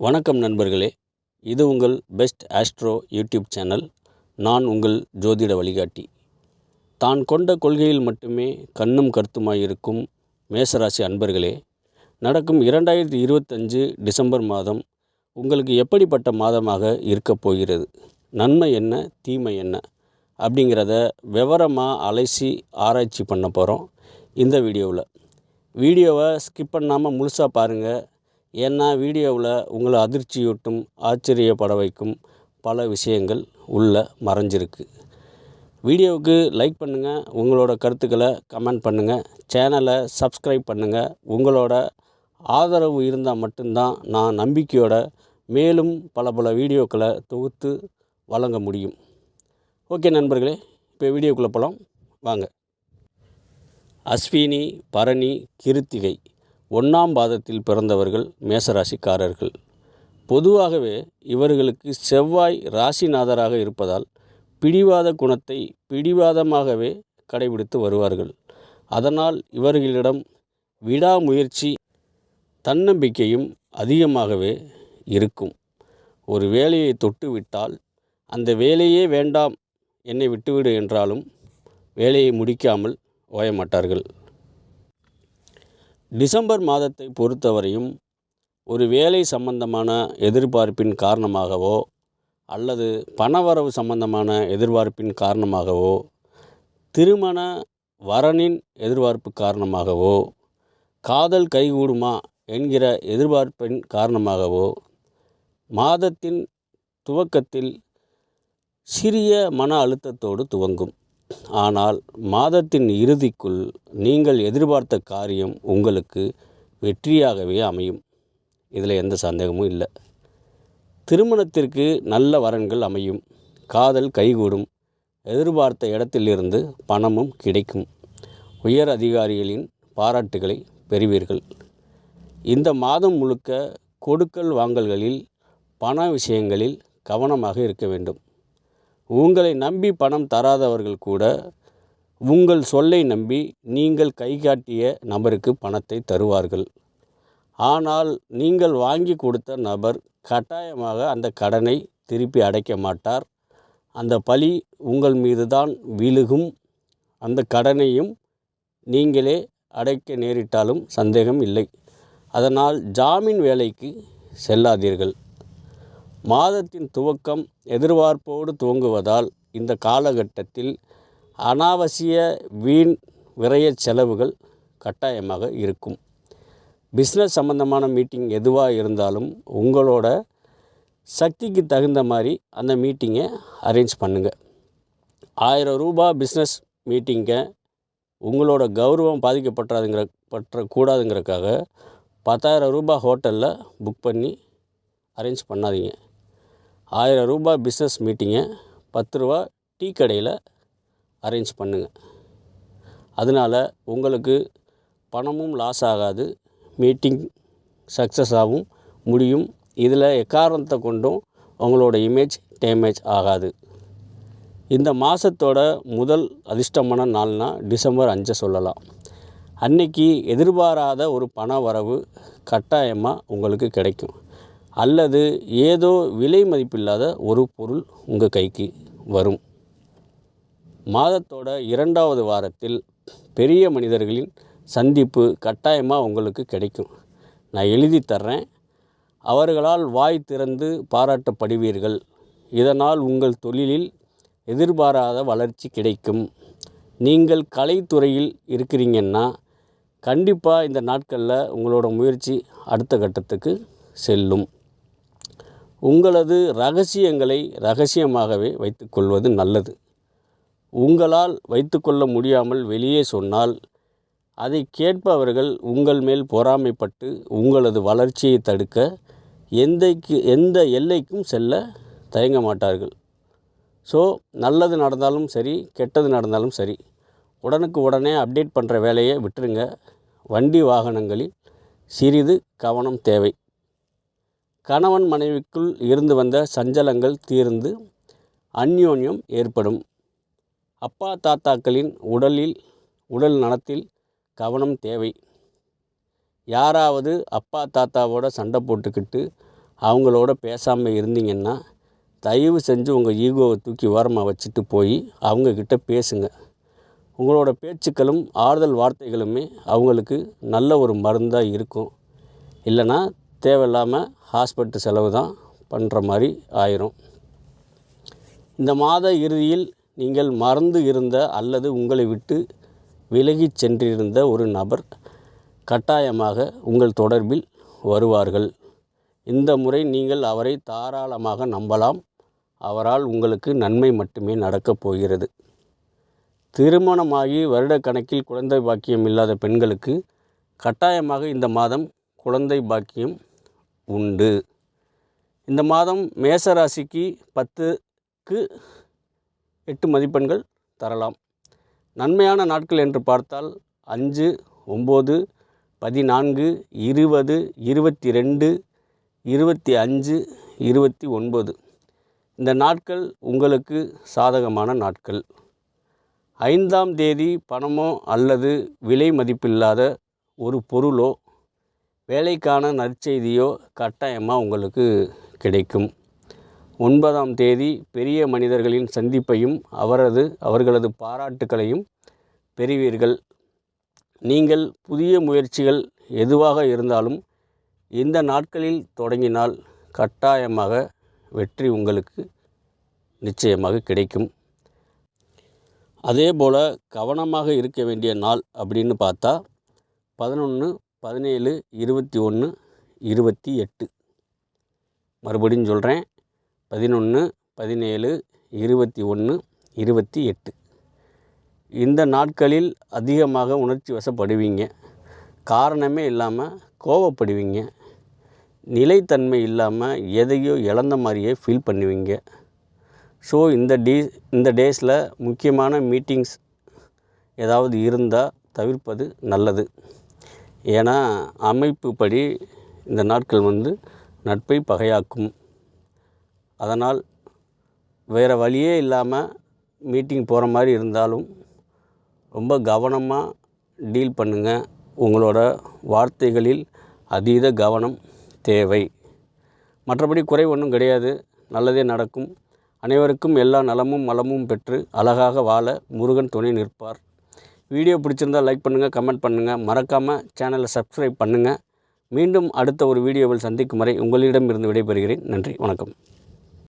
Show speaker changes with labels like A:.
A: வணக்கம் நண்பர்களே, இது உங்கள் பெஸ்ட் ஆஸ்ட்ரோ யூடியூப் சேனல். நான் உங்கள் ஜோதிட வழிகாட்டி. தான் கொண்ட கொள்கையில் மட்டுமே கண்ணும் கருத்துமாயிருக்கும் மேசராசி அன்பர்களே, நடக்கும் 2025 டிசம்பர் மாதம் உங்களுக்கு எப்படிப்பட்ட மாதமாக இருக்கப் போகிறது, நன்மை என்ன தீமை என்ன அப்படிங்கிறத விவரமாக அலசி ஆராய்ச்சி பண்ண போகிறோம் இந்த வீடியோவில். வீடியோவை ஸ்கிப் பண்ணாமல் முழுசாக பாருங்கள். ஏன்னா வீடியோவில் உங்களை அதிர்ச்சியூட்டும், ஆச்சரியப்பட வைக்கும் பல விஷயங்கள் உள்ள மறைஞ்சிருக்கு. வீடியோவுக்கு லைக் பண்ணுங்கள், உங்களோட கருத்துக்களை கமெண்ட் பண்ணுங்கள், சேனலை சப்ஸ்கிரைப் பண்ணுங்கள். உங்களோட ஆதரவு இருந்தால் மட்டும்தான் நான் நம்பிக்கையோட மேலும் பல வீடியோக்களை தொகுத்து வழங்க முடியும். ஓகே நண்பர்களே, இப்போ வீடியோக்குள்ளே போகலாம் வாங்க. அஸ்வினி, பரணி, கிருத்திகை 1ஆம் பாதத்தில் பிறந்தவர்கள் மேசராசிக்காரர்கள். பொதுவாகவே இவர்களுக்கு செவ்வாய் ராசிநாதராக இருப்பதால் பிடிவாத குணத்தை பிடிவாதமாகவே கடைபிடித்து வருவார்கள். அதனால் இவர்களிடம் விடாமுயற்சி, தன்னம்பிக்கையும் அதிகமாகவே இருக்கும். ஒரு வேலையை தொட்டுவிட்டால் அந்த வேலையே வேண்டாம், என்னை விட்டுவிடு என்றாலும் வேலையை முடிக்காமல் ஓயமாட்டார்கள். டிசம்பர் மாதத்தை பொறுத்தவரையும் ஒரு வேலை சம்பந்தமான எதிர்பார்ப்பின் காரணமாகவோ அல்லது பணவரவு சம்பந்தமான எதிர்பார்ப்பின் காரணமாகவோ, திருமண வரனின் எதிர்பார்ப்பு காரணமாகவோ, காதல் கைகூடுமா என்கிற எதிர்பார்ப்பின் காரணமாகவோ மாதத்தின் துவக்கத்தில் சிறிய மன அழுத்தத்தோடு துவங்கும். ஆனால் மாதத்தின் இறுதிக்குள் நீங்கள் எதிர்பார்த்த காரியம் உங்களுக்கு வெற்றியாகவே அமையும். இதில் எந்த சந்தேகமும் இல்லை. திருமணத்திற்கு நல்ல வரன்கள் அமையும், காதல் கைகூடும், எதிர்பார்த்த இடத்திலிருந்து பணமும் கிடைக்கும், உயர் அதிகாரிகளின் பாராட்டுகளை பெறுவீர்கள். இந்த மாதம் முழுக்க கொடுக்கல் வாங்கல்களில், பண விஷயங்களில் கவனமாக இருக்க வேண்டும். உங்களை நம்பி பணம் தராதவர்கள் கூட உங்கள் சொல்லை நம்பி நீங்கள் கைகாட்டிய நபருக்கு பணத்தை தருவார்கள். ஆனால் நீங்கள் வாங்கி கொடுத்த நபர் கட்டாயமாக அந்த கடனை திருப்பி அடைக்க மாட்டார். அந்த பழி உங்கள் மீது தான் விழுகும். அந்த கடனையும் நீங்களே அடைக்க நேரிட்டாலும் சந்தேகம் இல்லை. அதனால் ஜாமீன் வேலைக்கு செல்லாதீர்கள். மாதத்தின் துவக்கம் எதிர்பார்ப்போடு துவங்குவதால் இந்த காலகட்டத்தில் அனாவசிய வீண் விரய செலவுகள் கட்டாயமாக இருக்கும். பிஸ்னஸ் சம்பந்தமான மீட்டிங் எதுவாக இருந்தாலும் உங்களோட சக்திக்கு தகுந்த மாதிரி அந்த மீட்டிங்கை அரேஞ்ச் பண்ணுங்கள். 1000 ரூபாய் பிஸ்னஸ் மீட்டிங்கை உங்களோட கௌரவம் பற்றக்கூடாதுங்கிறதுக்காக 10,000 ரூபாய் ஹோட்டலில் புக் பண்ணி அரேஞ்ச் பண்ணாதீங்க. 1000 ரூபாய் பிஸ்னஸ் மீட்டிங்கை 10 ரூபா டீ கடையில் அரேஞ்ச் பண்ணுங்கள். அதனால் உங்களுக்கு பணமும் லாஸ் ஆகாது, மீட்டிங் சக்ஸஸ் ஆகும் முடியும். இதில் எக்காரணத்தை கொண்டும் உங்களோட இமேஜ் டேமேஜ் ஆகாது. இந்த மாதத்தோட முதல் அதிர்ஷ்டமான நாள்னா டிசம்பர் 5 சொல்லலாம். அன்னைக்கு எதிர்பாராத ஒரு பண வரவு கட்டாயமாக உங்களுக்கு கிடைக்கும். அல்லது ஏதோ விலை மதிப்பில்லாத ஒரு பொருள் உங்கள் கைக்கு வரும். மாதத்தோட 2வது வாரத்தில் பெரிய மனிதர்களின் சந்திப்பு கட்டாயமாக உங்களுக்கு கிடைக்கும். நான் எழுதி தர்றேன். அவர்களால் வாய் திறந்து பாராட்டப்படுவீர்கள். இதனால் உங்கள் தொழிலில் எதிர்பாராத வளர்ச்சி கிடைக்கும். நீங்கள் கலைத்துறையில் இருக்கிறீங்கன்னா கண்டிப்பாக இந்த நாட்களில் உங்களோட முயற்சி அடுத்த கட்டத்துக்கு செல்லும். உங்களது ரகசியங்களை ரகசியமாகவே வைத்துக்கொள்வது நல்லது. உங்களால் வைத்துக்கொள்ள முடியாமல் வெளியே சொன்னால் அதை கேட்பவர்கள் உங்கள் மேல் பொறாமைப்பட்டு உங்களது வளர்ச்சியை தடுக்க எந்த எல்லைக்கும் செல்ல தயங்க மாட்டார்கள். ஸோ நல்லது நடந்தாலும் சரி, கெட்டது நடந்தாலும் சரி, உடனுக்கு உடனே அப்டேட் பண்ணுற வேலையை விட்டுருங்க. வண்டி வாகனங்களில் சிறிது கவனம் தேவை. கணவன் மனைவிக்குள் இருந்து வந்த சஞ்சலங்கள் தீர்ந்து அந்யோன்யம் ஏற்படும். அப்பா தாத்தாக்களின் உடல் நலத்தில் கவனம் தேவை. யாராவது அப்பா தாத்தாவோட சண்டை போட்டுக்கிட்டு அவங்களோட பேசாமல் இருந்தீங்கன்னா தயவு செஞ்சு உங்கள் ஈகோவை தூக்கி ஓரமாக வச்சுட்டு போய் அவங்கக்கிட்ட பேசுங்க. உங்களோட பேச்சுக்களும் ஆறுதல் வார்த்தைகளுமே அவங்களுக்கு நல்ல ஒரு மருந்தாக இருக்கும். இல்லைன்னா தேவையில்லாமல் ஹாஸ்பிட்டல் செலவு தான் பண்ணுற மாதிரி ஆயிரும். இந்த மாத இறுதியில் நீங்கள் மறந்து இருந்த அல்லது உங்களை விட்டு விலகி சென்றிருந்த ஒரு நபர் கட்டாயமாக உங்கள் தொடர்பில் வருவார்கள். இந்த முறை நீங்கள் அவரை தாராளமாக நம்பலாம். அவரால் உங்களுக்கு நன்மை மட்டுமே நடக்கப் போகிறது. திருமணமாகி வருடக்கணக்கில் குழந்தை பாக்கியம் இல்லாத பெண்களுக்கு கட்டாயமாக இந்த மாதம் குழந்தை பாக்கியம் உண்டு. இந்த மாதம் மேசராசிக்கு 10க்கு 8 மதிப்பெண்கள் தரலாம். நன்மையான நாட்கள் என்று பார்த்தால் 5, 9, 14, 20, 22, 25, 29 இந்த நாட்கள் உங்களுக்கு சாதகமான நாட்கள். 5ஆம் தேதி பணமோ அல்லது விலை மதிப்பில்லாத ஒரு பொருளோ வேலைக்கான நற்செய்தியோ கட்டாயமாக உங்களுக்கு கிடைக்கும். 9ஆம் தேதி பெரிய மனிதர்களின் சந்திப்பையும் அவர்களது பாராட்டுக்களையும் பெறுவீர்கள். நீங்கள் புதிய முயற்சிகள் எதுவாக இருந்தாலும் இந்த நாட்களில் தொடங்கினால் கட்டாயமாக வெற்றி உங்களுக்கு நிச்சயமாக கிடைக்கும். அதே போல் கவனமாக இருக்க வேண்டிய நாள் அப்படின்னு பார்த்தா 11, 17, 21, 28 மறுபடியும் சொல்கிறேன். 11, 17, 21, 28 இந்த நாட்களில் அதிகமாக உணர்ச்சி வசப்படுவீங்க. காரணமே இல்லாமல் கோவப்படுவீங்க. நிலைத்தன்மை இல்லாமல் எதையோ இழந்த மாதிரியே ஃபீல் பண்ணுவீங்க. ஸோ இந்த டேஸில் முக்கியமான மீட்டிங்ஸ் ஏதாவது இருந்தால் தவிர்ப்பது நல்லது. ஏன்னா அமைப்புப்படி இந்த நாட்கள் நட்பை பகையாக்கும். அதனால் வேறு வழியே இல்லாமல் மீட்டிங் போகிற மாதிரி இருந்தாலும் ரொம்ப கவனமாக டீல் பண்ணுங்கள். உங்களோட வார்த்தைகளில் அதீத கவனம் தேவை. மற்றபடி குறை ஒன்றும் கிடையாது. நல்லதே நடக்கும். அனைவருக்கும் எல்லா நலமும் வளமும் பெற்று அழகாக வாழ முருகன் துணை நிற்பார். வீடியோ பிடிச்சிருந்தால் லைக் பண்ணுங்கள், கமெண்ட் பண்ணுங்கள். மறக்காமல் சேனலை சப்ஸ்கிரைப் பண்ணுங்கள். மீண்டும் அடுத்த ஒரு வீடியோவில் சந்திக்கும் வரை உங்களிடமிருந்து விடைபெறுகிறேன். நன்றி, வணக்கம்.